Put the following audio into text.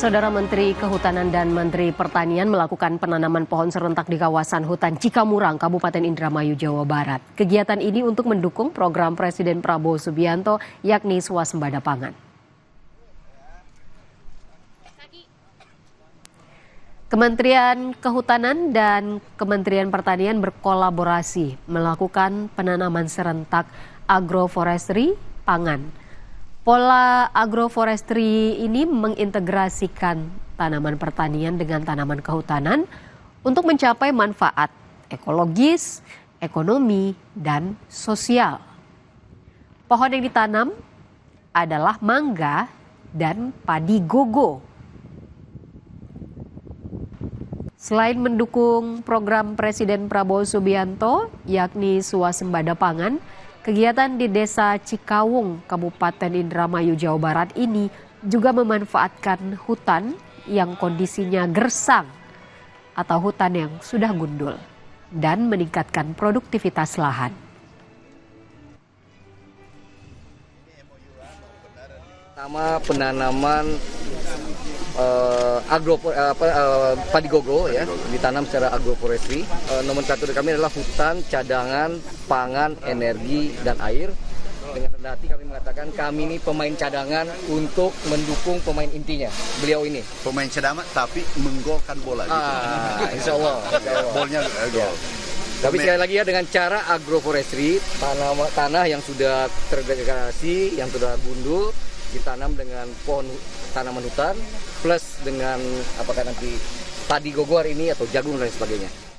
Saudara Menteri Kehutanan dan Menteri Pertanian melakukan penanaman pohon serentak di kawasan hutan Cikamurang, Kabupaten Indramayu, Jawa Barat. Kegiatan ini untuk mendukung program Presiden Prabowo Subianto yakni swasembada pangan. Kementerian Kehutanan dan Kementerian Pertanian berkolaborasi melakukan penanaman serentak agroforestry pangan. Pola agroforestry ini mengintegrasikan tanaman pertanian dengan tanaman kehutanan untuk mencapai manfaat ekologis, ekonomi, dan sosial. Pohon yang ditanam adalah mangga dan padi gogo. Selain mendukung program Presiden Prabowo Subianto, yakni swasembada pangan, kegiatan di Desa Cikawung, Kabupaten Indramayu, Jawa Barat ini juga memanfaatkan hutan yang kondisinya gersang atau hutan yang sudah gundul dan meningkatkan produktivitas lahan. Pertama penanaman padi gogo ya, ditanam secara agroforestry. Nomenklatur kami adalah hutan cadangan pangan, energi, dan air. Dengan rendah hati kami mengatakan kami ini pemain cadangan untuk mendukung pemain intinya, beliau ini. Pemain cadangan tapi menggolkan bola gitu. Insya Allah. Bolnya gol. Tapi sekali lagi ya, dengan cara agroforestry, tanah yang sudah terdegradasi, yang sudah gundul, ditanam dengan pohon tanaman hutan plus dengan apakah nanti padi gogor ini atau jagung dan sebagainya.